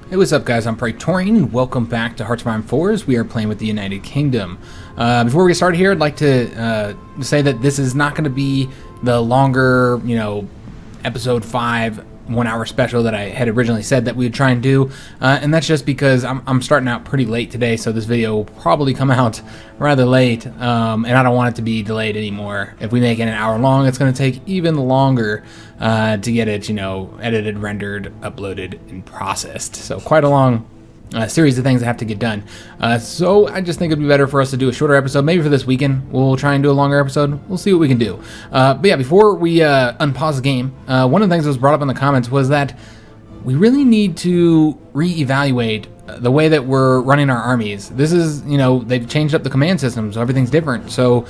Hey, what's up guys, I'm Praetorian and welcome back to Hearts of Iron 4 we are playing with the United Kingdom. Before we get started here, I'd like to say that this is not going to be the longer, episode 5 1-hour special that I had originally said that we would try and do, and that's just because I'm starting out pretty late today, so this video will probably come out rather late, and I don't want it to be delayed anymore. If we make it an hour long, it's going to take even longer to get it, edited, rendered, uploaded, and processed. So quite a long series of things that have to get done. So I just think it'd be better for us to do a shorter episode. Maybe for this weekend, we'll try and do a longer episode. We'll see what we can do. But yeah, before we unpause the game, one of the things that was brought up in the comments was that we really need to reevaluate the way that we're running our armies. This is, they've changed up the command system, so everything's different. So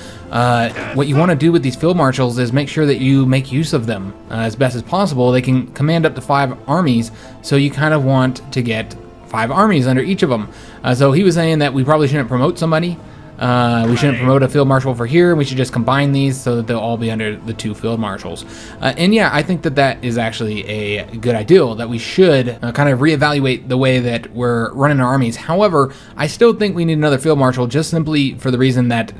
what you want to do with these field marshals is make sure that you make use of them as best as possible. They can command up to 5 armies, so you kind of want to get 5 armies under each of them. So he was saying that we probably shouldn't promote somebody. We shouldn't promote a field marshal for here. We should just combine these so that they'll all be under the 2 field marshals. And yeah, I think that that is actually a good idea, that we should kind of reevaluate the way that we're running our armies. However, I still think we need another field marshal, just simply for the reason that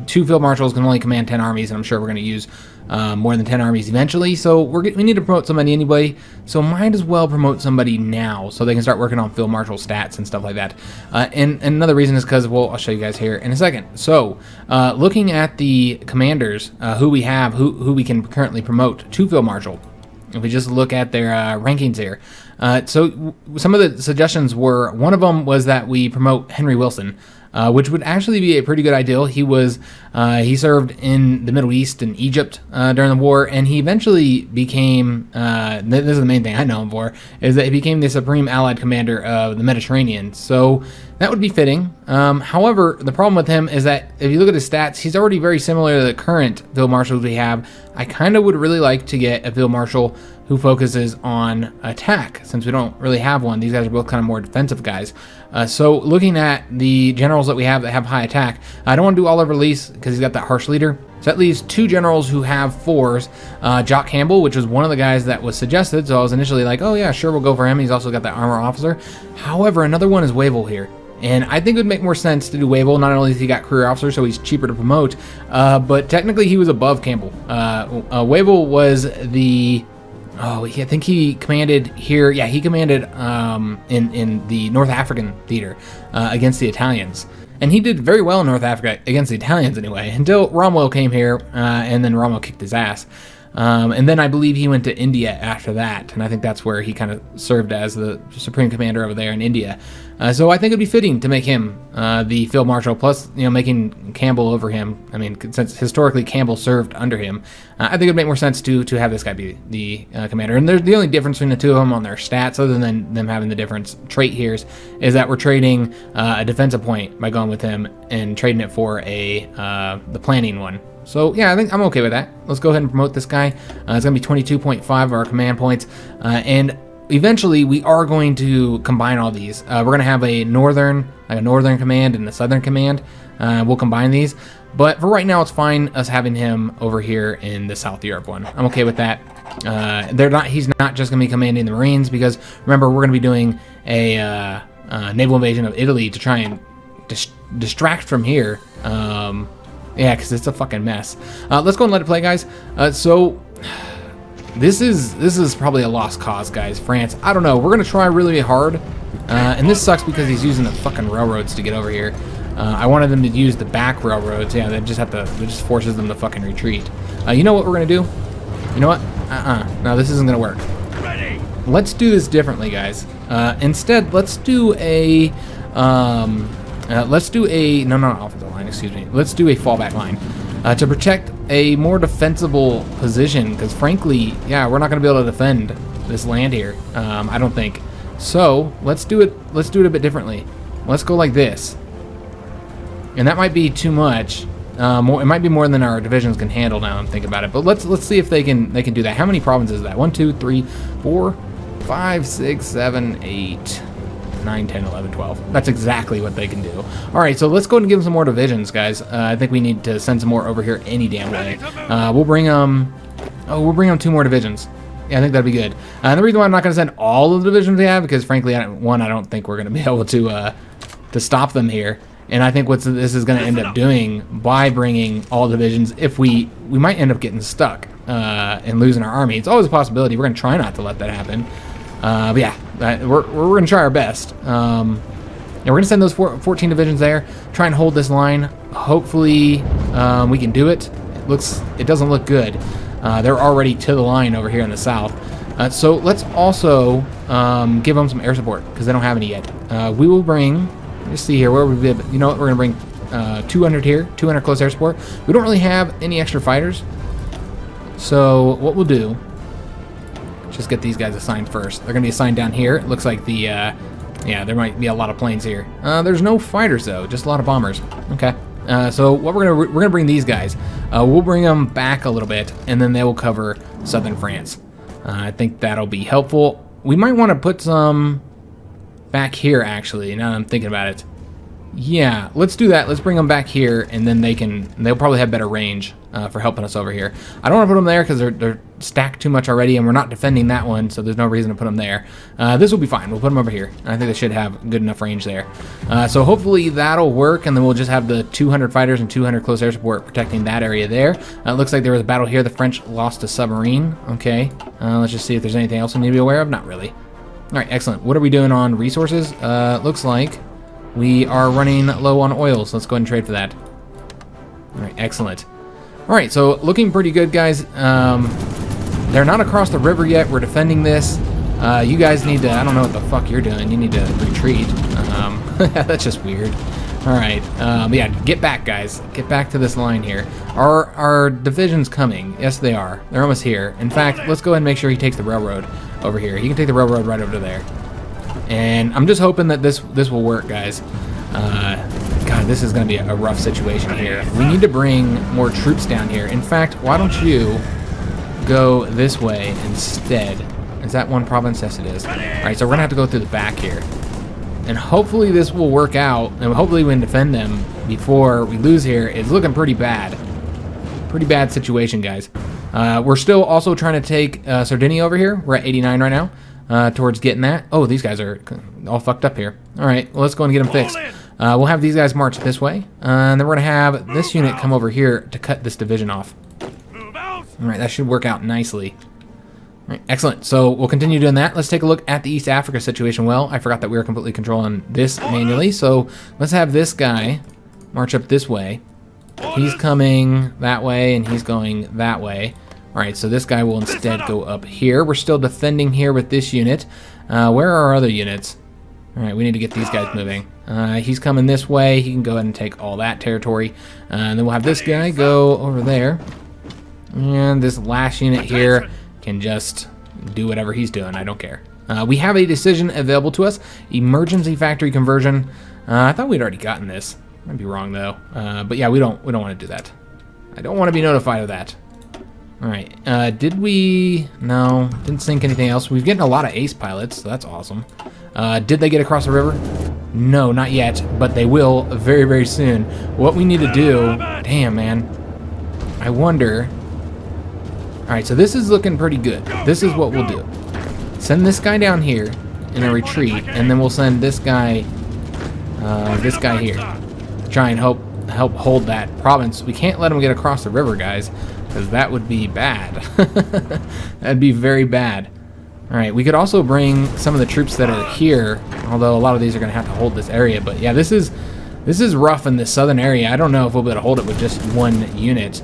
2 field marshals can only command 10 armies, and I'm sure we're going to use more than 10 armies eventually, so we need to promote somebody anyway, so might as well promote somebody now so they can start working on field marshal stats and stuff like that. And another reason is because, well, I'll show you guys here in a second. So looking at the commanders, who we have, who we can currently promote to field marshal, if we just look at their rankings here. So some of the suggestions were, one of them was that we promote Henry Wilson, which would actually be a pretty good idea. He served in the Middle East and Egypt during the war, and he eventually became, this is the main thing I know him for, is that he became the Supreme Allied Commander of the Mediterranean. So that would be fitting. However, the problem with him is that if you look at his stats, he's already very similar to the current field marshals we have. I kind of would really like to get a field marshal who focuses on attack, since we don't really have one. These guys are both kind of more defensive guys. So looking at the generals that we have that have high attack, I don't want to do all of release because he's got that harsh leader. So that leaves 2 generals who have 4s. Jock Campbell, which was one of the guys that was suggested, so I was initially like, oh yeah, sure, we'll go for him. He's also got that armor officer. However, another one is Wavell here. And I think it would make more sense to do Wavell. Not only has he got career officer, so he's cheaper to promote, but technically he was above Campbell. Wavell was the... Oh, I think he commanded here. Yeah, he commanded in the North African theater against the Italians. And he did very well in North Africa against the Italians anyway, until Cromwell came here, and then Cromwell kicked his ass. And then I believe he went to India after that, and I think that's where he kind of served as the Supreme Commander over there in India. So I think it'd be fitting to make him the Field Marshal, plus making Campbell over him. I mean, since historically Campbell served under him, I think it'd make more sense to have this guy be the commander. And there's the only difference between the 2 of them on their stats, other than them having the difference trait here, is that we're trading a defensive point by going with him and trading it for the planning one. So yeah, I think I'm okay with that. Let's go ahead and promote this guy. It's going to be 22.5 of our command points, and eventually we are going to combine all these. We're going to have a northern command and a southern command. We'll combine these, but for right now it's fine us having him over here in the South Europe one. I'm okay with that. He's not just going to be commanding the Marines, because remember, we're going to be doing a naval invasion of Italy to try and distract from here. Yeah, because it's a fucking mess. Let's go and let it play, guys. So this is probably a lost cause, guys. France, I don't know. We're gonna try really hard, and this sucks because he's using the fucking railroads to get over here. I wanted them to use the back railroads. Yeah, it just forces them to fucking retreat. You know what we're gonna do? You know what? No, this isn't gonna work. Ready. Let's do this differently, guys. Instead, let's do a offensive line, excuse me. Let's do a fallback line to protect a more defensible position, because frankly, yeah, we're not going to be able to defend this land here, I don't think. So let's do it a bit differently. Let's go like this, and that might be too much. It might be more than our divisions can handle now I'm thinking about it, but let's see if they can do that. How many provinces is that? 1, 2, 3, 4, 5, 6, 7, 8, 9, 10, 11, 12. That's exactly what they can do. All right, so let's go ahead and give them some more divisions, guys. I think we need to send some more over here any damn way. We'll bring them 2 more divisions. Yeah, I think that'd be good. And the reason why I'm not going to send all of the divisions we have, because frankly, I don't think we're going to be able to stop them here. And I think what this is going to end up doing by bringing all divisions, if we might end up getting stuck and losing our army. It's always a possibility. We're going to try not to let that happen. But yeah, we're going to try our best. And we're going to send those 14 divisions there, try and hold this line. Hopefully we can do it. It doesn't look good. They're already to the line over here in the south. So let's also give them some air support because they don't have any yet. We will bring, let's see here, where would we be? You know what, we're going to bring 200 here, 200 close air support. We don't really have any extra fighters. So what we'll do, just get these guys assigned first. They're going to be assigned down here. It looks like the, yeah, there might be a lot of planes here. There's no fighters though, just a lot of bombers. Okay. So what we're gonna bring these guys. We'll bring them back a little bit, and then they will cover southern France. I think that'll be helpful. We might want to put some back here, actually. Now that I'm thinking about it, yeah, let's do that. Let's bring them back here, and then they'll probably have better range for helping us over here. I don't want to put them there because they're stacked too much already, and we're not defending that one, so there's no reason to put them there. This will be fine. We'll put them over here. I think they should have good enough range there. So hopefully that'll work, and then we'll just have the 200 fighters and 200 close air support protecting that area there. It looks like there was a battle here. The French lost a submarine. Okay, let's just see if there's anything else we need to be aware of. Not really. All right, excellent. What are we doing on resources? Looks like we are running low on oil, so let's go ahead and trade for that. All right, excellent. All right, so looking pretty good, guys. They're not across the river yet. We're defending this. You guys need to, I don't know what the fuck you're doing. You need to retreat. That's just weird. All right, yeah, get back, guys. Get back to this line here. Our division's coming. Yes, they are. They're almost here. In fact, let's go ahead and make sure he takes the railroad over here. He can take the railroad right over there. And I'm just hoping that this will work, guys. God, this is going to be a rough situation here. We need to bring more troops down here. In fact, why don't you go this way instead? Is that one province? Yes, it is. All right, so we're going to have to go through the back here. And hopefully this will work out, and hopefully we can defend them before we lose here. It's looking pretty bad. Pretty bad situation, guys. We're still also trying to take Sardinia over here. We're at 89 right now. Towards getting that. Oh, these guys are all fucked up here. All right, well, let's go and get them fixed. We'll have these guys march this way, and then we're going to have this unit come over here to cut this division off. All right, that should work out nicely. All right, excellent. So we'll continue doing that. Let's take a look at the East Africa situation. Well, I forgot that we were completely controlling this manually, so let's have this guy march up this way. He's coming that way, and he's going that way. All right, so this guy will instead go up here. We're still defending here with this unit. Where are our other units? All right, we need to get these guys moving. He's coming this way. He can go ahead and take all that territory. And then we'll have this guy go over there. And this last unit here can just do whatever he's doing. I don't care. We have a decision available to us. Emergency factory conversion. I thought we'd already gotten this. Might be wrong, though. But yeah, we don't want to do that. I don't want to be notified of that. All right, did we, no, didn't sink anything else. We've getting a lot of ace pilots, so that's awesome. Did they get across the river? No, not yet, but they will very, very soon. What we need to do, damn, man, I wonder. All right, so this is looking pretty good. This is what we'll do. Send this guy down here in a retreat, and then we'll send this guy here. Try and help hold that province. We can't let him get across the river, guys, because that would be bad. That'd be very bad. All right, we could also bring some of the troops that are here, although a lot of these are going to have to hold this area. But yeah, this is rough in this southern area. I don't know if we'll be able to hold it with just one unit.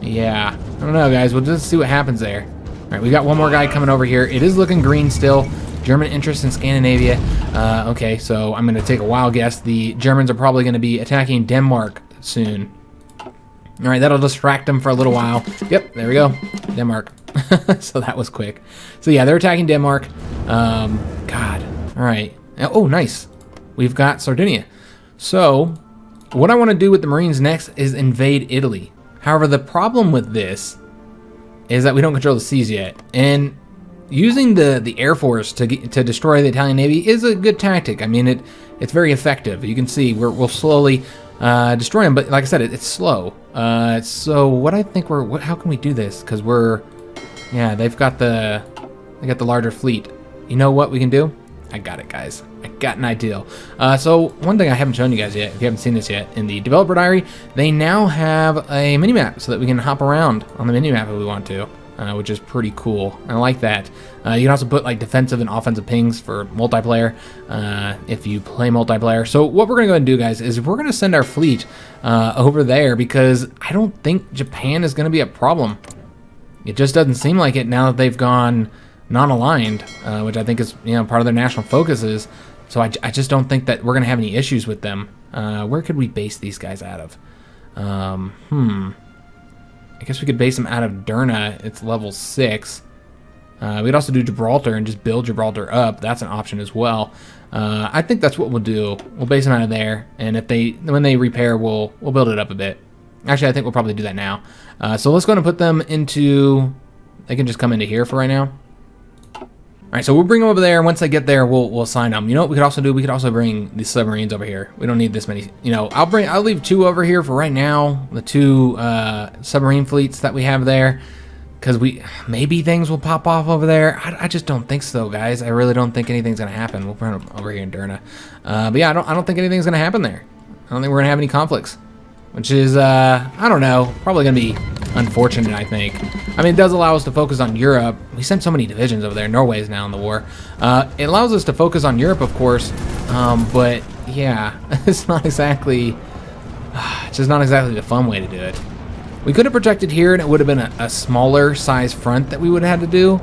Yeah, I don't know, guys. We'll just see what happens there. All right, we got one more guy coming over here. It is looking green still. German interest in Scandinavia. Okay, so I'm going to take a wild guess. The Germans are probably going to be attacking Denmark soon. All right, that'll distract them for a little while. Yep, there we go. Denmark. So that was quick. So yeah, they're attacking Denmark. God. All right. Oh, nice. We've got Sardinia. So what I want to do with the Marines next is invade Italy. However, the problem with this is that we don't control the seas yet. And using the Air Force to destroy the Italian Navy is a good tactic. I mean, it's very effective. You can see we'll slowly destroy them, but like I said, it's slow. So what I think how can we do this? Because we're Yeah, they got the larger fleet. You know what we can do? I got it, guys. I got an idea. So one thing I haven't shown you guys yet, if you haven't seen this yet, in the developer diary, they now have a mini-map so that we can hop around on the mini-map if we want to, which is pretty cool. I like that. You can also put like defensive and offensive pings for multiplayer if you play multiplayer. So what we're going to go ahead and do, guys, is we're going to send our fleet over there because I don't think Japan is going to be a problem. It just doesn't seem like it now that they've gone non-aligned, which I think is part of their national focuses. So I just don't think that we're gonna have any issues with them. Where could we base these guys out of? I guess we could base them out of Derna. It's level 6. We'd also do Gibraltar and just build Gibraltar up. That's an option as well. I think that's what we'll do. We'll base them out of there, and when they repair, we'll build it up a bit. Actually, I think we'll probably do that now. So let's go and put them into. They can just come into here for right now. All right, so we'll bring them over there, and once they get there, we'll assign them. You know what we could also do? We could also bring the submarines over here. We don't need this many. I'll leave 2 over here for right now. The 2 submarine fleets that we have there, because maybe things will pop off over there. I just don't think so, guys. I really don't think anything's gonna happen. We'll put them over here in Derna. But yeah, I don't think anything's gonna happen there. I don't think we're gonna have any conflicts, which is I don't know, probably gonna be unfortunate, I think. I mean, it does allow us to focus on Europe. We sent so many divisions over there. Norway is now in the war. It allows us to focus on Europe, of course, but yeah, it's not exactly, it's just not exactly the fun way to do it. We could have projected here, and it would have been a smaller size front that we would have had to do.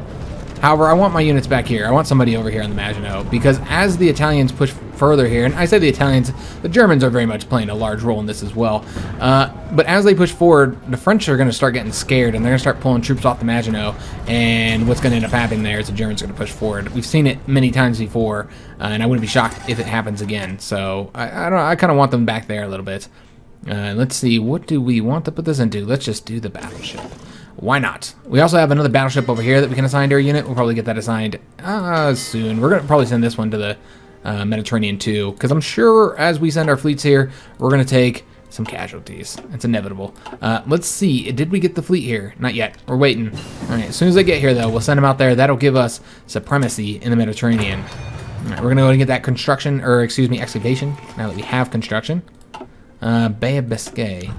However, I want my units back here. I want somebody over here on the Maginot, because as the Italians push further here, and I say the Italians, the Germans are very much playing a large role in this as well. But as they push forward, the French are going to start getting scared, and they're going to start pulling troops off the Maginot. And what's going to end up happening there is the Germans are going to push forward. We've seen it many times before, and I wouldn't be shocked if it happens again. So I kind of want them back there a little bit. Let's see, what do we want to put this into? Let's just do the battleship. Why not? We also have another battleship over here that we can assign to our unit. We'll probably get that assigned soon. We're going to probably send this one to the Mediterranean too, because I'm sure as we send our fleets here, we're going to take some casualties. It's inevitable. Let's see. Did we get the fleet here? Not yet. We're waiting. All right. As soon as they get here, though, we'll send them out there. That'll give us supremacy in the Mediterranean. All right. We're going to go and get that construction, or excuse me, excavation, now that we have construction. Bay of Biscay.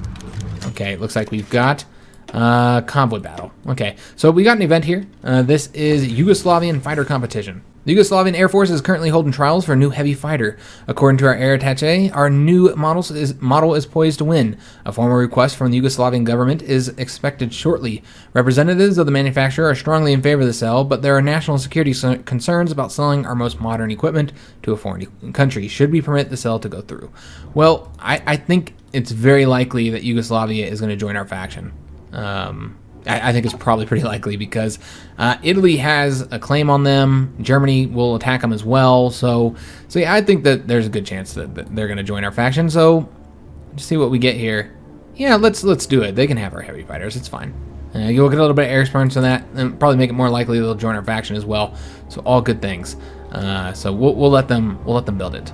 Okay. It looks like we've got convoy battle. Okay, so we got an event here. This is Yugoslavian fighter competition. The Yugoslavian Air Force is currently holding trials for a new heavy fighter. According to our air attaché, our new model is poised to win. A formal request from the Yugoslavian government is expected shortly. Representatives of the manufacturer are strongly in favor of the sale, but there are national security concerns about selling our most modern equipment to a foreign country. Should we permit the sale to go through? Well, I think it's very likely that Yugoslavia is going to join our faction. I think it's probably pretty likely because Italy has a claim on them. Germany will attack them as well. So yeah, I think that there's a good chance that they're going to join our faction. So just see what we get here. Yeah, let's do it. They can have our heavy fighters. It's fine. You'll get a little bit of air experience on that, and probably make it more likely they'll join our faction as well. So all good things. So we'll let them build it.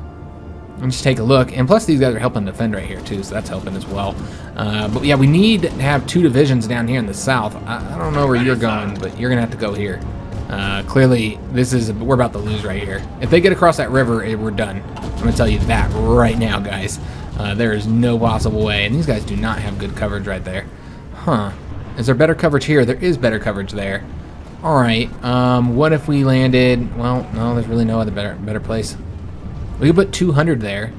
And just take a look, and plus these guys are helping defend right here too, so that's helping as well. But yeah, we need to have 2 divisions down here in the south. I don't know where you're going, but you're gonna have to go here. Clearly, we're about to lose right here. If they get across that river, we're done. I'm gonna tell you that right now, guys. There is no possible way, and these guys do not have good coverage right there. Huh? Is there better coverage here? There is better coverage there. All right. What if we landed? Well, no, there's really no other better place. We could put 200 there,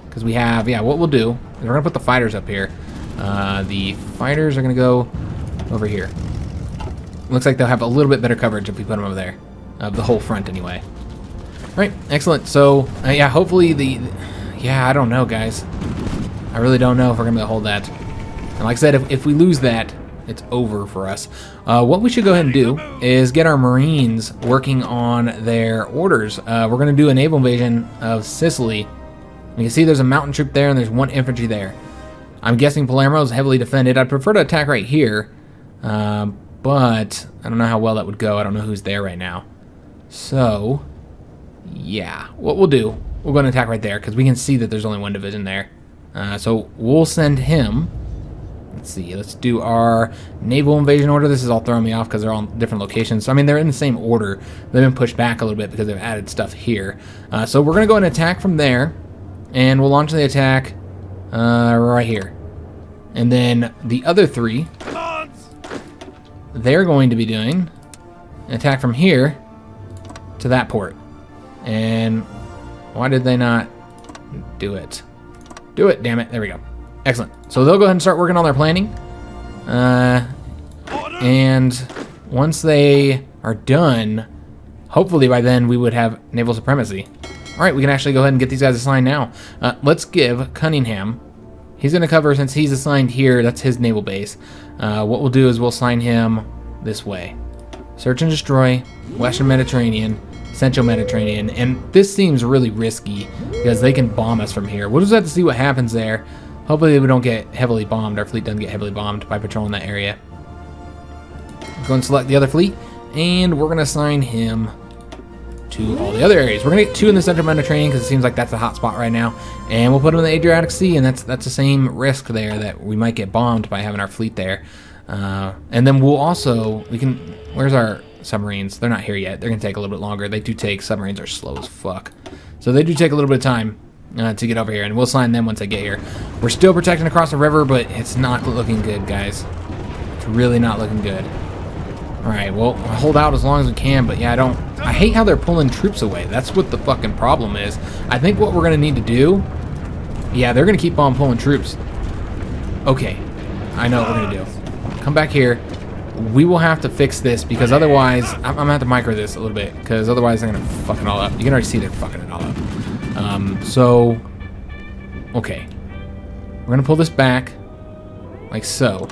because we have, yeah, what we'll do is we're going to put the fighters up here. The fighters are going to go over here. Looks like they'll have a little bit better coverage if we put them over there. Of the whole front, anyway. All right, excellent. So, yeah, hopefully yeah, I don't know, guys. I really don't know if we're going to be able to hold that. And like I said, if we lose that, it's over for us. What we should go ahead and do is get our Marines working on their orders. We're going to do a naval invasion of Sicily. You can see there's a mountain troop there and there's 1 infantry there. I'm guessing Palermo is heavily defended. I'd prefer to attack right here, but I don't know how well that would go. I don't know who's there right now. So, yeah, what we'll do, we're going to attack right there because we can see that there's only 1 division there. So we'll send him. Let's let's see. Let's do our naval invasion order. This is all throwing me off because they're all in different locations. So, I mean, they're in the same order. They've been pushed back a little bit because they've added stuff here. So we're going to go and attack from there. And we'll launch the attack right here. And then the other 3, they're going to be doing an attack from here to that port. And why did they not do it? Do it, damn it. There we go. Excellent. So they'll go ahead and start working on their planning. And once they are done, hopefully by then we would have naval supremacy. All right, we can actually go ahead and get these guys assigned now. Let's give Cunningham. He's going to cover, since he's assigned here, that's his naval base. What we'll do is we'll assign him this way. Search and destroy, Western Mediterranean, Central Mediterranean. And this seems really risky because they can bomb us from here. We'll just have to see what happens there. Hopefully we don't get heavily bombed. Our fleet doesn't get heavily bombed by patrolling that area. Go and select the other fleet, and we're going to assign him to all the other areas. We're going to get 2 in the Central Mediterranean because it seems like that's a hot spot right now. And we'll put them in the Adriatic Sea, and that's the same risk there that we might get bombed by having our fleet there. And then we'll also, where's our submarines? They're not here yet. They're going to take a little bit longer. They do take, submarines are slow as fuck. So they do take a little bit of time to get over here, and we'll sign them once they get here. We're still protecting across the river, but it's not looking good, guys. It's really not looking good. Alright, well, we'll hold out as long as we can, but yeah, I hate how they're pulling troops away. That's what the fucking problem is. I think what we're going to need to do, yeah, they're going to keep on pulling troops. Okay, I know what we're going to do. Come back here. We will have to fix this, because otherwise, I'm going to have to micro this a little bit, because otherwise they're going to fuck it all up. You can already see they're fucking it all up. So, okay. We're going to pull this back, like so.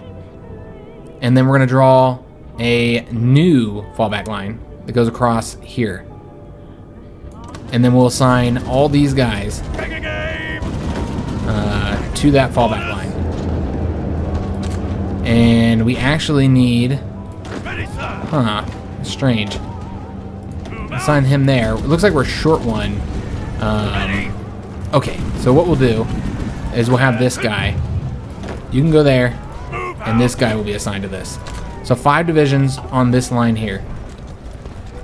And then we're going to draw a new fallback line that goes across here. And then we'll assign all these guys to that fallback line. And we actually need... strange. Assign him there. It looks like we're short one. Okay, so what we'll do is we'll have this guy. You can go there, and this guy will be assigned to this. So 5 divisions on this line here.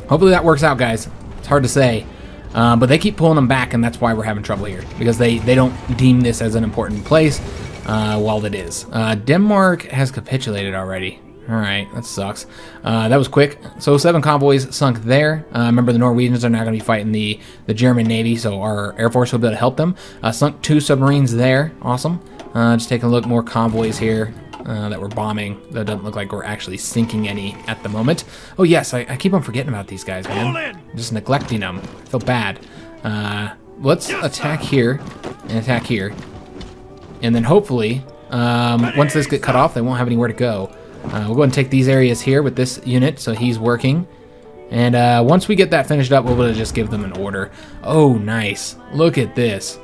Hopefully that works out, guys. It's hard to say. But they keep pulling them back, and that's why we're having trouble here. Because they don't deem this as an important place, while it is. Denmark has capitulated already. Alright, that sucks. That was quick. So 7 convoys sunk there. Remember, the Norwegians are now going to be fighting the German Navy, so our Air Force will be able to help them. Sunk 2 submarines there. Awesome. Just taking a look, more convoys here that we're bombing. That doesn't look like we're actually sinking any at the moment. Oh yes, I keep on forgetting about these guys, man. Just neglecting them. I feel bad. Let's attack here and attack here. And then hopefully, once this gets cut off, they won't have anywhere to go. We'll go ahead and take these areas here with this unit, so he's working. And once we get that finished up, we'll be able to just give them an order. Oh, nice. Look at this.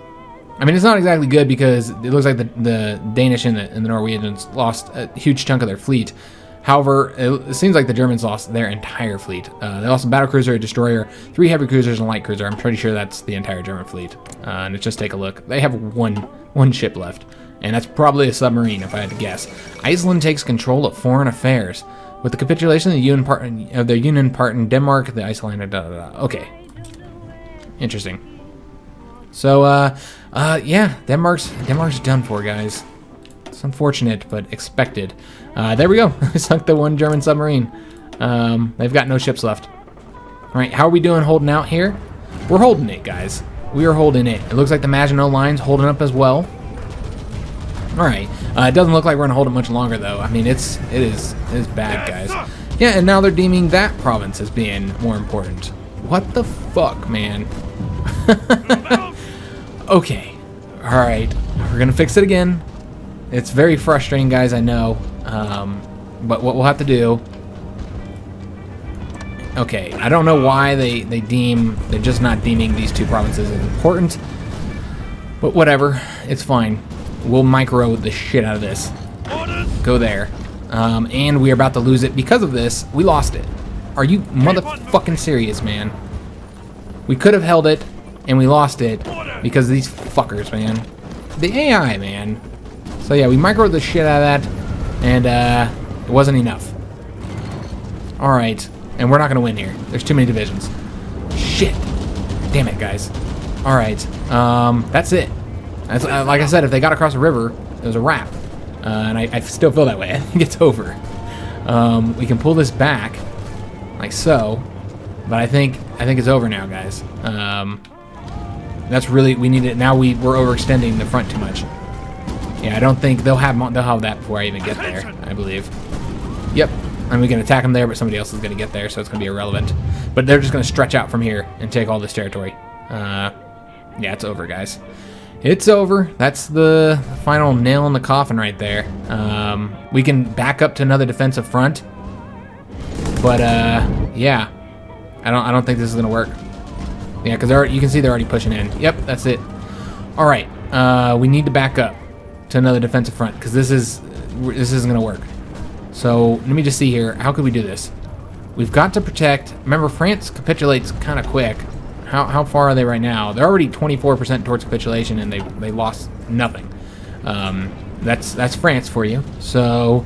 I mean, it's not exactly good because it looks like the Danish and the Norwegians lost a huge chunk of their fleet. However, it seems like the Germans lost their entire fleet. They lost a battlecruiser, a destroyer, 3 heavy cruisers, and a light cruiser. I'm pretty sure that's the entire German fleet. And let's just take a look. They have one ship left. And that's probably a submarine, if I had to guess. Iceland takes control of foreign affairs. With the capitulation of their union part in Denmark, the Iceland... Okay. Interesting. So, yeah, Denmark's done for, guys. It's unfortunate, but expected. There we go. Sunk the 1 German submarine. They've got no ships left. Alright, how are we doing holding out here? We're holding it, guys. We are holding it. It looks like the Maginot Line's holding up as well. Alright, it doesn't look like we're going to hold it much longer, though. I mean, it is bad, guys. Yeah, and now they're deeming that province as being more important. What the fuck, man? Okay. Alright, we're going to fix it again. It's very frustrating, guys, I know. But what we'll have to do... Okay, I don't know why they're just not deeming these 2 provinces as important. But whatever, it's fine. We'll micro the shit out of this. Go there. And we're about to lose it because of this. We lost it. Are you motherfucking serious, man? We could have held it, and we lost it because of these fuckers, man. The AI, man. So yeah, we micro the shit out of that. and it wasn't enough. All right, and we're not gonna win here. There's too many divisions. Shit. Damn it, guys. All right, that's it. That's, like I said, if they got across the river, it was a wrap. And I still feel that way. I think it's over. We can pull this back, like so. But I think it's over now, guys. That's really, we need it now. We're overextending the front too much. Yeah, I don't think they'll have that before I even get there. I believe. Yep, and we can attack them there, but somebody else is going to get there, so it's going to be irrelevant. But they're just going to stretch out from here and take all this territory. Yeah, it's over, guys. It's over. That's the final nail in the coffin right there. We can back up to another defensive front, but yeah, I don't think this is gonna work. Yeah, because you can see they're already pushing in. Yep, that's it. All right, we need to back up to another defensive front because this isn't gonna work. So let me just see here. How could we do this? We've got to protect. Remember, France capitulates kind of quick. How far are they right now? They're already 24% towards capitulation, and they lost nothing. That's France for you. So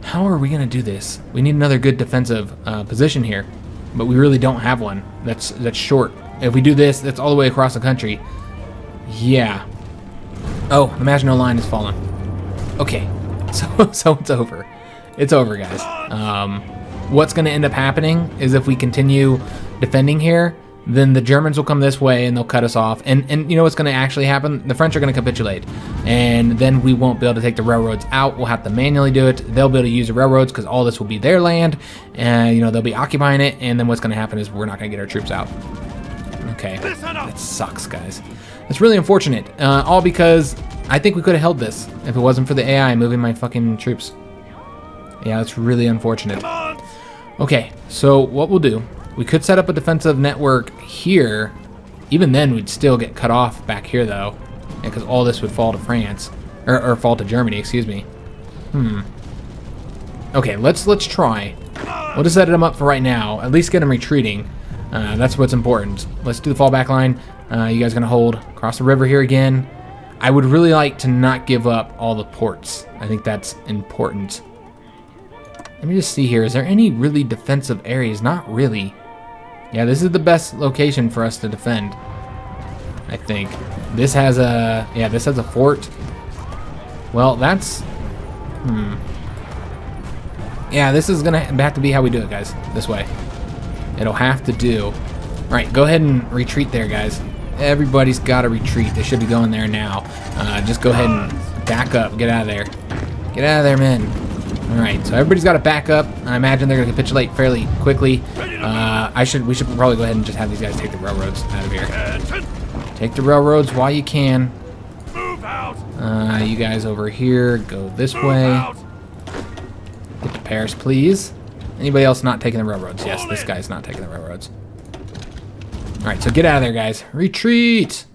how are we gonna do this? We need another good defensive position here, but we really don't have one. That's short. If we do this, that's all the way across the country. Yeah. Oh, the Maginot Line has fallen. Okay, so it's over. It's over, guys. What's gonna end up happening is if we continue defending here, then the Germans will come this way and they'll cut us off. And you know what's going to actually happen? The French are going to capitulate. And then we won't be able to take the railroads out. We'll have to manually do it. They'll be able to use the railroads because all this will be their land. And, you know, they'll be occupying it. And then what's going to happen is we're not going to get our troops out. Okay. That sucks, guys. It's really unfortunate. All because I think we could have held this if it wasn't for the AI moving my fucking troops. Yeah, that's really unfortunate. Okay, so what we'll do, we could set up a defensive network here. Even then, we'd still get cut off back here, though, because all this would fall to France, or fall to Germany. Excuse me. Okay, let's try. We'll just set them up for right now. At least get them retreating. That's what's important. Let's do the fallback line. You guys gonna hold across the river here again. I would really like to not give up all the ports. I think that's important. Let me just see here. Is there any really defensive areas? Not really. Yeah, this is the best location for us to defend, I think. This has a, yeah, this has a fort. Well, that's, yeah, this is gonna have to be how we do it, guys. This way. It'll have to do. All right, go ahead and retreat there, guys. Everybody's got to retreat. They should be going there now. Just go ahead and back up. Get out of there. Get out of there, men. All right, so everybody's got to back up. I imagine they're going to capitulate fairly quickly. We should probably go ahead and just have these guys take the railroads out of here. Take the railroads while you can. Move out. You guys over here, go this way. Get to Paris, please. Anybody else not taking the railroads? Yes, this guy's not taking the railroads. All right, so get out of there, guys. Retreat.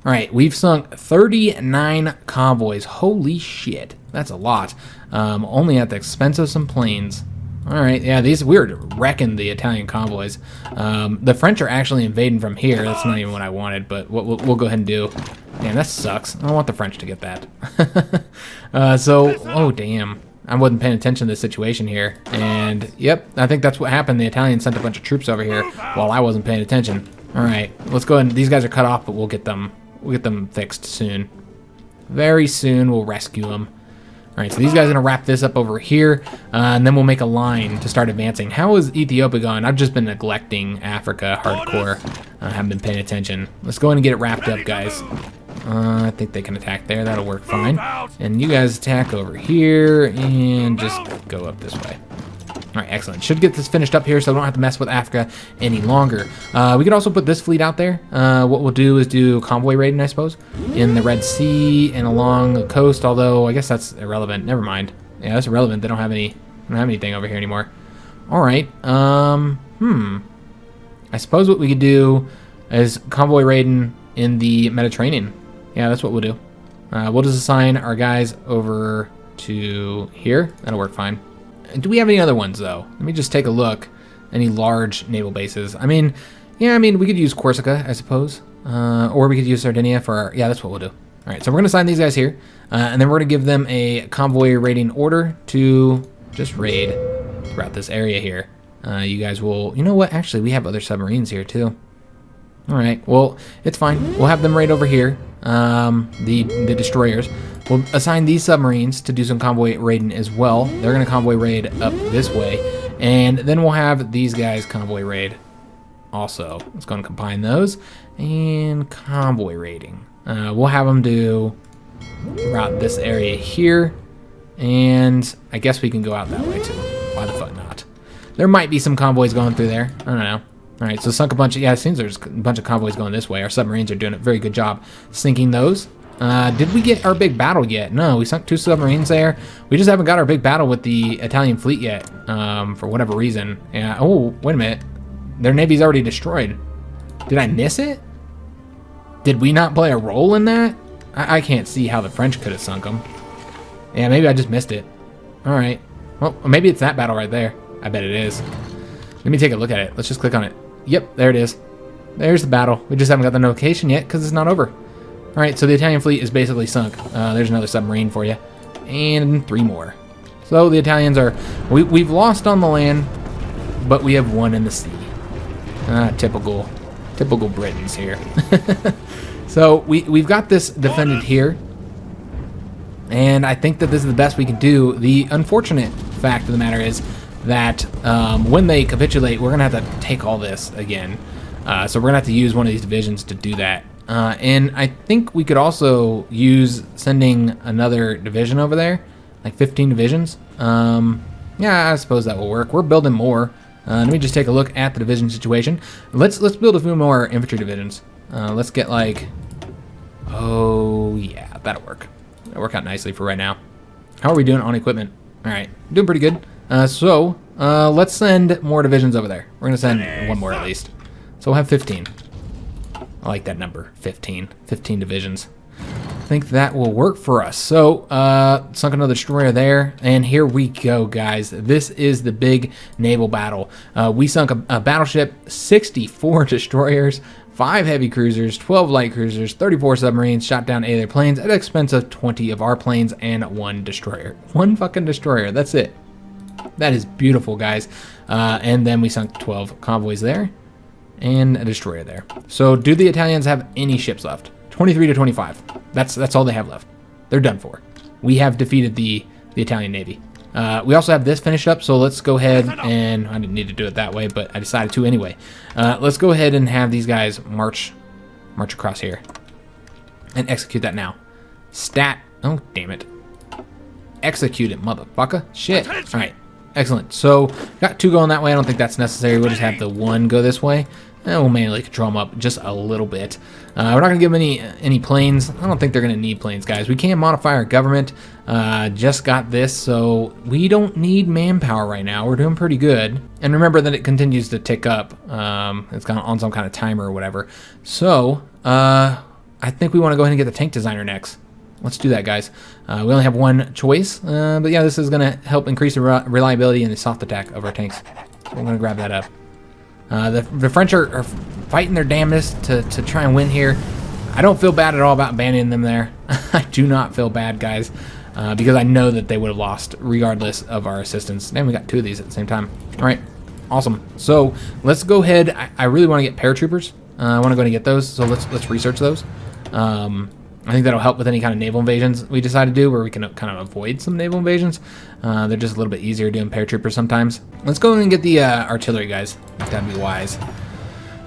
All right, we've sunk 39 convoys. Holy shit, that's a lot. Only at the expense of some planes. All right, yeah, we're wrecking the Italian convoys. The French are actually invading from here. That's not even what I wanted, but we'll go ahead and do. Man, that sucks. I don't want the French to get that. Oh damn. I wasn't paying attention to the situation here. And yep, I think that's what happened. The Italians sent a bunch of troops over here while I wasn't paying attention. All right, let's go ahead. These guys are cut off, but we'll get them fixed soon. Very soon, we'll rescue them. All right, so these guys are gonna wrap this up over here, and then we'll make a line to start advancing. How is Ethiopia going? I've just been neglecting Africa hardcore. I haven't been paying attention. Let's go ahead and get it wrapped up, guys. I think they can attack there. That'll work fine. And you guys attack over here and just go up this way. All right, excellent. Should get this finished up here so I don't have to mess with Africa any longer. We could also put this fleet out there. What we'll do is do convoy raiding, I suppose, in the Red Sea and along the coast, although I guess that's irrelevant. Never mind. Yeah, that's irrelevant. They don't have anything over here anymore. All right. I suppose what we could do is convoy raiding in the Mediterranean. Yeah, that's what we'll do. We'll just assign our guys over to here. That'll work fine. Do we have any other ones, though? Let me just take a look. Any large naval bases? I mean, yeah, we could use Corsica, I suppose. Or we could use Sardinia for our... Yeah, that's what we'll do. All right, so we're going to assign these guys here, and then we're going to give them a convoy raiding order to just raid throughout this area here. You guys will, you know what? Actually, we have other submarines here too. All right, well, it's fine. We'll have them raid over here, the destroyers. We'll assign these submarines to do some convoy raiding as well. They're going to convoy raid up this way, and then we'll have these guys convoy raid also. Let's go and combine those and convoy raiding. We'll have them do throughout this area here, and I guess we can go out that way too. Why the fuck not? There might be some convoys going through there. I don't know. All right, so sunk a bunch of, yeah, it seems there's a bunch of convoys going this way. Our submarines are doing a very good job sinking those. Did we get our big battle yet? No, we sunk 2 submarines there. We just haven't got our big battle with the Italian fleet yet, for whatever reason. Yeah. Oh, wait a minute. Their navy's already destroyed. Did I miss it? Did we not play a role in that? I can't see how the French could have sunk them. Yeah, maybe I just missed it. All right. Well, maybe it's that battle right there. I bet it is. Let me take a look at it. Let's just click on it. Yep, there it is. There's the battle. We just haven't got the notification yet because it's not over. All right, so the Italian fleet is basically sunk. There's another submarine for you. And 3 more. So the Italians are... We've lost on the land, but we have won in the sea. Typical Britons here. So we've got this defended here. And I think that this is the best we can do. The unfortunate fact of the matter is that when they capitulate, we're going to have to take all this again. So we're going to have to use one of these divisions to do that. And I think we could also use sending another division over there, like 15 divisions. Yeah, I suppose that will work. We're building more. Let me just take a look at the division situation. Let's build a few more infantry divisions. Let's get like, oh yeah, that'll work. That'll work out nicely for right now. How are we doing on equipment? All right, doing pretty good. So let's send more divisions over there. We're gonna send 1 more at least. So we'll have 15. I like that number, 15. 15 divisions. I think that will work for us. So, sunk another destroyer there, and here we go, guys. This is the big naval battle. We sunk a battleship, 64 destroyers, 5 heavy cruisers, 12 light cruisers, 34 submarines, shot down 8 of their planes at the expense of 20 of our planes and 1 destroyer. 1 fucking destroyer, that's it. That is beautiful, guys. And then we sunk 12 convoys there and a destroyer there. So do the Italians have any ships left? 23 to 25. That's all they have left. They're done for. We have defeated the Italian Navy. We also have this finished up, so let's go ahead and... I didn't need to do it that way, but I decided to anyway. Let's go ahead and have these guys march across here. And execute that now. Stat... Oh, damn it. Execute it, motherfucker. Shit. Alright. Excellent. So, got 2 going that way. I don't think that's necessary. We'll just have the 1 go this way. And we'll manually control them up just a little bit. We're not going to give them any planes. I don't think they're going to need planes, guys. We can modify our government. Just got this, so we don't need manpower right now. We're doing pretty good. And remember that it continues to tick up. It's kind of on some kind of timer or whatever. So, I think we want to go ahead and get the tank designer next. Let's do that, guys. We only have 1 choice. But yeah, this is going to help increase the reliability and the soft attack of our tanks. So we're going to grab that up. The French are fighting their damnedest to try and win here. I don't feel bad at all about abandoning them there. I do not feel bad, guys, because I know that they would have lost regardless of our assistance. And we got 2 of these at the same time. All right, awesome. So let's go ahead. I really want to get paratroopers. I want to go and get those. So let's research those. I think that'll help with any kind of naval invasions we decide to do, where we can kind of avoid some naval invasions. They're just a little bit easier doing paratroopers sometimes. Let's go and get the artillery, guys. That'd be wise.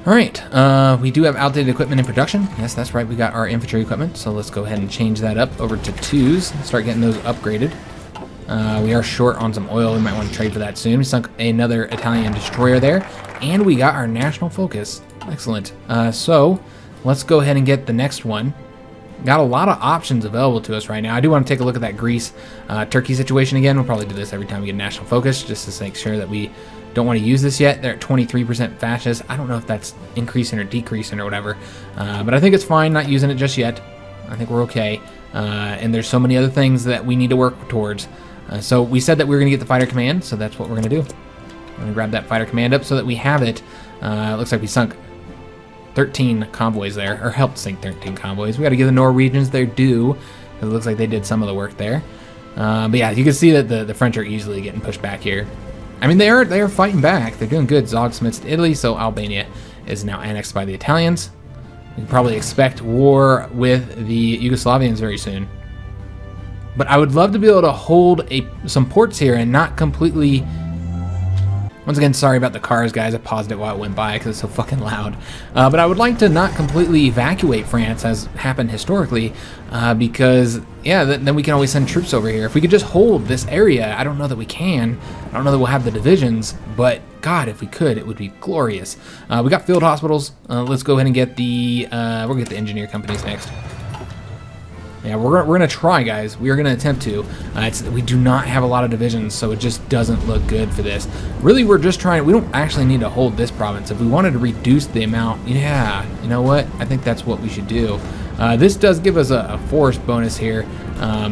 All right, we do have outdated equipment in production. Yes, that's right, we got our infantry equipment. So let's go ahead and change that up over to 2s, start getting those upgraded. We are short on some oil. We might want to trade for that soon. We sunk another Italian destroyer there, and we got our national focus. Excellent. So let's go ahead and get the next one. Got a lot of options available to us right now. I do want to take a look at that Greece-Turkey situation again. We'll probably do this every time we get a national focus, just to make sure that we don't want to use this yet. They're at 23% fascist. I don't know if that's increasing or decreasing or whatever, but I think it's fine not using it just yet. I think we're okay, and there's so many other things that we need to work towards. So we said that we were going to get the fighter command, so that's what we're going to do. I'm going to grab that fighter command up so that we have it. It looks like we sunk 13 convoys there, or helped sink 13 convoys. We got to give the Norwegians their due. It looks like they did some of the work there. But yeah, you can see that the French are easily getting pushed back here. I mean, they are fighting back. They're doing good. Zog submits to Italy, so Albania is now annexed by the Italians. We can probably expect war with the Yugoslavians very soon. But I would love to be able to hold some ports here and not completely... Once again, sorry about the cars, guys. I paused it while it went by because it's so fucking loud. But I would like to not completely evacuate France, as happened historically, because, yeah, then we can always send troops over here. If we could just hold this area, I don't know that we can. I don't know that we'll have the divisions, but, God, if we could, it would be glorious. We got field hospitals. Let's go ahead and get the... we're going to get the engineer companies next. Yeah, we're gonna try, guys. We are gonna attempt to. We do not have a lot of divisions, so it just doesn't look good for this. Really, we're just trying. We don't actually need to hold this province. If we wanted to reduce the amount, yeah, you know what? I think that's what we should do. This does give us a force bonus here.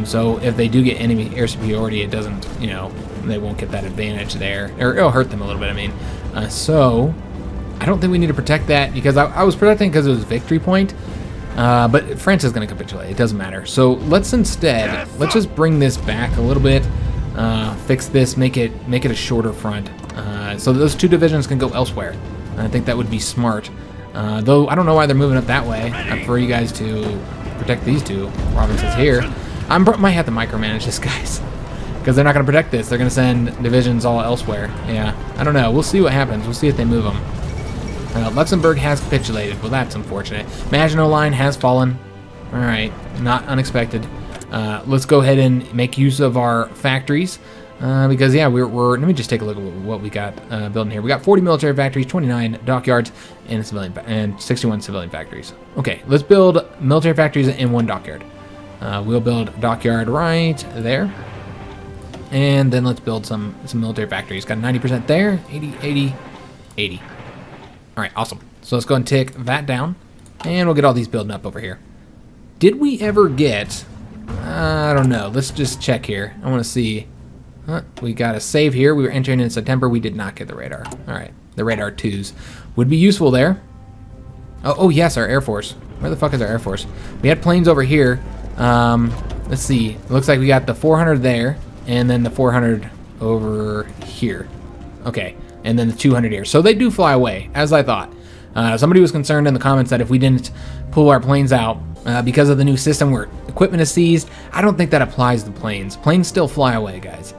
So if they do get enemy air superiority, it doesn't, you know, they won't get that advantage there, or it'll hurt them a little bit. I mean, so I don't think we need to protect that because I was protecting because it was victory point. But France is going to capitulate. It doesn't matter. So let's instead, let's just bring this back a little bit, fix this, make it a shorter front, so those two divisions can go elsewhere. And I think that would be smart. Though I don't know why they're moving up that way. I prefer you guys to protect these two provinces here. I might have to micromanage this, guys, because they're not going to protect this. They're going to send divisions all elsewhere. Yeah, I don't know. We'll see what happens. We'll see if they move them. Luxembourg has capitulated. Well, that's unfortunate. Maginot Line has fallen. All right, not unexpected. Let's go ahead and make use of our factories because, yeah, we're let me just take a look at what we got building here. We got 40 military factories, 29 dockyards, and 61 civilian factories. Okay, let's build military factories in one dockyard. We'll build dockyard right there. And then let's build some military factories. Got 90% there, 80, 80, 80. All right, awesome. So let's go and tick that down, and we'll get all these building up over here. Did we ever get... I don't know. Let's just check here. I want to see... we got a save here. We were entering in September. We did not get the radar. All right, the radar 2s would be useful there. Oh, yes, our Air Force. Where the fuck is our Air Force? We had planes over here. Let's see. It looks like we got the 400 there, and then the 400 over here. Okay. And then the 200 here. So they do fly away, as I thought. Somebody was concerned in the comments that if we didn't pull our planes out because of the new system where equipment is seized, I don't think that applies to planes. Planes still fly away, guys.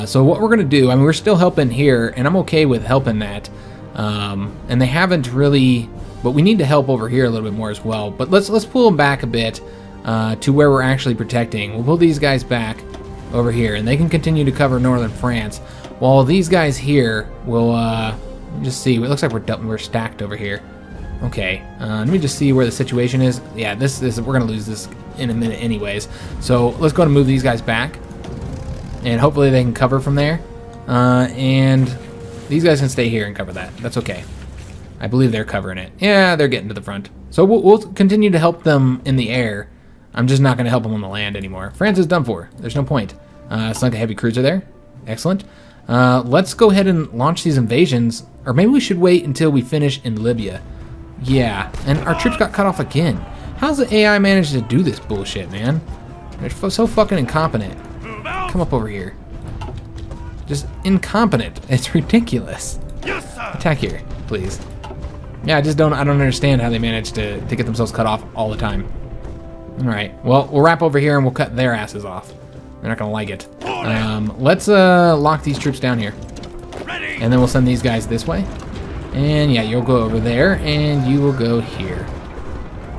So what we're going to do, I mean, we're still helping here, and I'm okay with helping that. And they haven't really, but we need to help over here a little bit more as well. But let's pull them back a bit to where we're actually protecting. We'll pull these guys back over here, and they can continue to cover northern France. While these guys here will, just see. It looks like we're stacked over here. Okay, let me just see where the situation is. Yeah, we're gonna lose this in a minute, anyways. So let's go and move these guys back, and hopefully they can cover from there. And these guys can stay here and cover that. That's okay. I believe they're covering it. Yeah, they're getting to the front. So we'll continue to help them in the air. I'm just not gonna help them on the land anymore. France is done for. There's no point. Sunk a heavy cruiser there. Excellent. Let's go ahead and launch these invasions, or maybe we should wait until we finish in Libya. Yeah, and our troops got cut off again. How's the AI managed to do this bullshit, man? They're so fucking incompetent. Come up over here. Just incompetent. It's ridiculous. Attack here, please. Yeah, I don't understand how they managed to get themselves cut off all the time. All right, well, we'll wrap over here and we'll cut their asses off. They're not gonna like it. Let's lock these troops down here, and then we'll send these guys this way. And yeah, you'll go over there, and you will go here.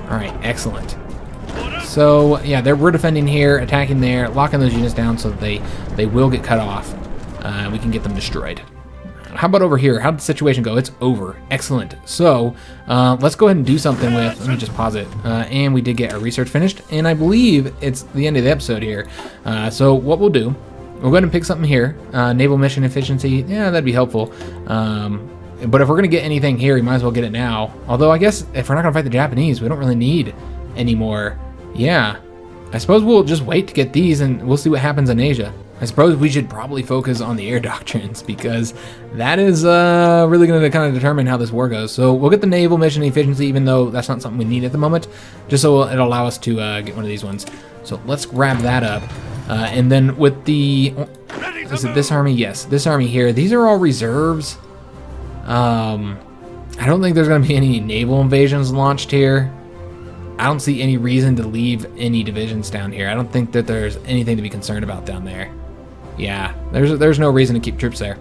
All right, excellent. So yeah, we're defending here, attacking there, locking those units down so that they will get cut off. We can get them destroyed. How about over here? How'd the situation go? It's over. Excellent. So let's go ahead and do something with, let me just pause it. And we did get our research finished, and I believe it's the end of the episode here. So what we'll do, we'll go ahead and pick something here. Naval mission efficiency, yeah, that'd be helpful. But if we're gonna get anything here, we might as well get it now. Although I guess if we're not gonna fight the Japanese, we don't really need any more. Yeah, I suppose we'll just wait to get these, and we'll see what happens in Asia. I suppose we should probably focus on the air doctrines because that is really going to kind of determine how this war goes. So we'll get the naval mission efficiency, even though that's not something we need at the moment, just so it'll allow us to get one of these ones. So let's grab that up. And then with the, is it this army? Yes, this army here. These are all reserves. I don't think there's going to be any naval invasions launched here. I don't see any reason to leave any divisions down here. I don't think that there's anything to be concerned about down there. Yeah, there's no reason to keep troops there.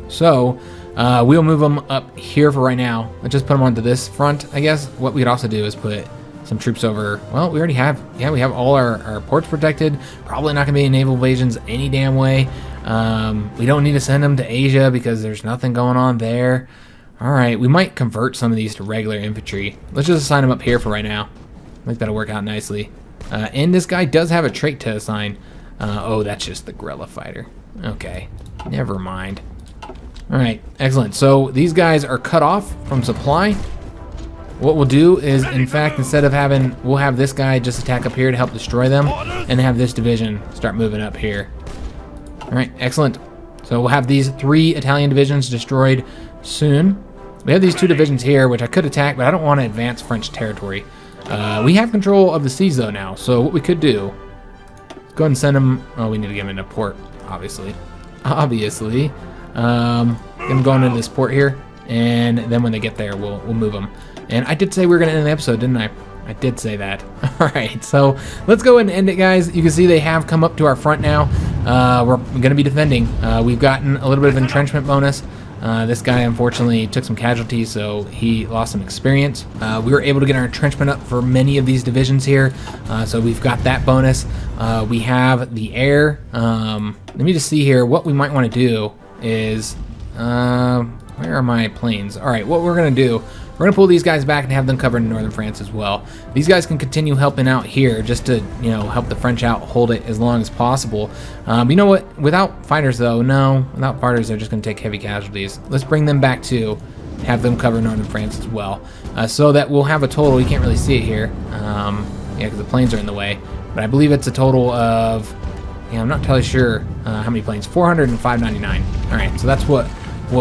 So we'll move them up here for right now. Let's just put them onto this front, I guess. What we could also do is put some troops over. Well, we already have, yeah, we have all our ports protected. Probably not going to be any naval invasions any damn way. We don't need to send them to Asia because there's nothing going on there. All right, we might convert some of these to regular infantry. Let's just assign them up here for right now. I think that'll work out nicely. And this guy does have a trait to assign. Oh, that's just the guerrilla fighter. Okay, never mind. All right, excellent. So these guys are cut off from supply. What we'll do is, in fact, instead of having, we'll have this guy just attack up here to help destroy them, and have this division start moving up here. All right, excellent. So we'll have these 3 Italian divisions destroyed soon. We have these 2 divisions here, which I could attack, but I don't want to advance French territory. We have control of the seas, though, now. So what we could do, let's go ahead and send them. Oh, we need to get them into port, obviously. Obviously. Them going into this port here, and then when they get there, we'll move them. And I did say we were going to end the episode, didn't I? I did say that. All right, so let's go ahead and end it, guys. You can see they have come up to our front now. We're going to be defending. We've gotten a little bit of entrenchment bonus. This guy, unfortunately, took some casualties, so he lost some experience. We were able to get our entrenchment up for many of these divisions here, so we've got that bonus. We have the air. Let me just see here. What we might want to do is, where are my planes? All right, what we're going to do, we're going to pull these guys back and have them cover in northern France as well. These guys can continue helping out here just to, you know, help the French out, hold it as long as possible. You know what? Without fighters, though, no. Without fighters, they're just going to take heavy casualties. Let's bring them back, too. Have them cover northern France as well. So that we'll have a total. You can't really see it here. Yeah, because the planes are in the way. But I believe it's a total of, yeah, I'm not entirely sure how many planes. 400 and 599. All right, so that's what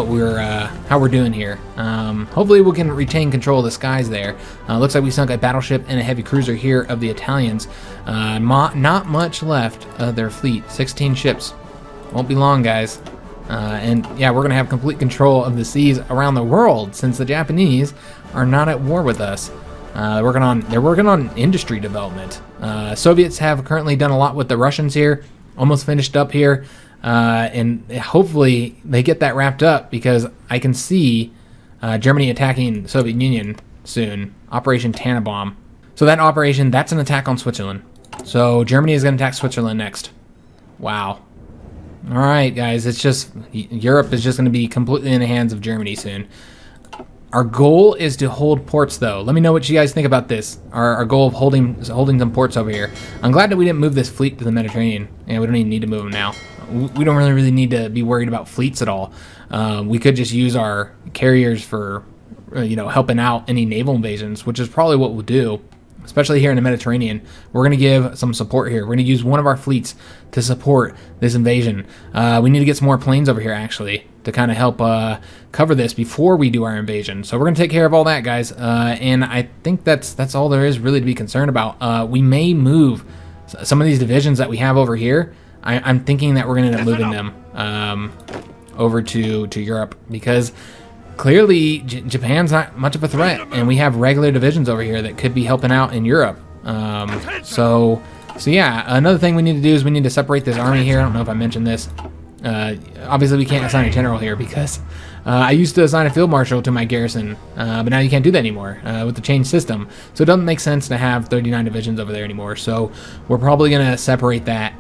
we're how we're doing here. Hopefully we can retain control of the skies there. Looks like we sunk a battleship and a heavy cruiser here of the Italians. Not much left of their fleet. 16 ships. Won't be long, guys. And yeah, we're gonna have complete control of the seas around the world since the Japanese are not at war with us. They're working on industry development. Soviets have currently done a lot with the Russians here. Almost finished up here. And hopefully they get that wrapped up because I can see Germany attacking the Soviet Union soon. Operation Tannenbaum. So that operation, that's an attack on Switzerland. So Germany is going to attack Switzerland next. Wow. All right, guys. It's just, Europe is just going to be completely in the hands of Germany soon. Our goal is to hold ports, though. Let me know what you guys think about this. Our goal of holding some ports over here. I'm glad that we didn't move this fleet to the Mediterranean. And we don't even need to move them now. We don't really need to be worried about fleets at all. We could just use our carriers for, you know, helping out any naval invasions, which is probably what we'll do, especially here in the Mediterranean. We're going to give some support here. We're going to use one of our fleets to support this invasion. We need to get some more planes over here, actually, to kind of help cover this before we do our invasion. So we're going to take care of all that, guys. And I think that's all there is really to be concerned about. We may move some of these divisions that we have over here. I'm thinking that we're going to end up moving them over to Europe because clearly Japan's not much of a threat, and we have regular divisions over here that could be helping out in Europe. So yeah, another thing we need to do is we need to separate this army here. I don't know if I mentioned this. Obviously we can't assign a general here because I used to assign a field marshal to my garrison, but now you can't do that anymore with the change system. So it doesn't make sense to have 39 divisions over there anymore. So we're probably going to separate that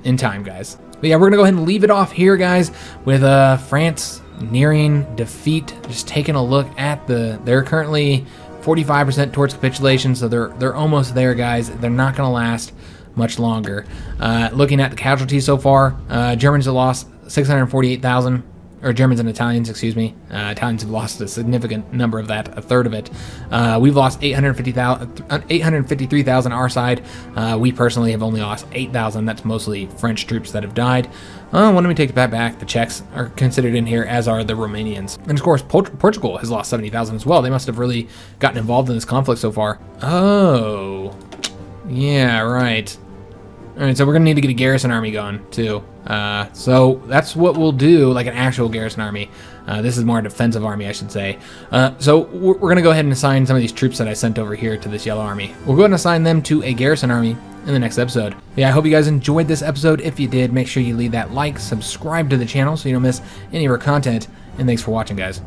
in time, guys. But yeah, we're going to go ahead and leave it off here, guys, with France nearing defeat. Just taking a look at they're currently 45% towards capitulation, so they're almost there, guys. They're not going to last much longer. Looking at the casualties so far, Germans have lost 648,000. or Germans and Italians, excuse me. Italians have lost a significant number of that, a third of it. We've lost 853,000 our side. We personally have only lost 8,000. That's mostly French troops that have died. When we take that back, the Czechs are considered in here, as are the Romanians. And of course, Portugal has lost 70,000 as well. They must have really gotten involved in this conflict so far. Oh, yeah, right. All right, so we're gonna need to get a garrison army going too. So that's what we'll do, like an actual garrison army. This is more a defensive army, I should say. So we're gonna go ahead and assign some of these troops that I sent over here to this yellow army. We'll go ahead and assign them to a garrison army in the next episode. Yeah, I hope you guys enjoyed this episode. If you did, make sure you leave that like, subscribe to the channel so you don't miss any of our content, and thanks for watching, guys.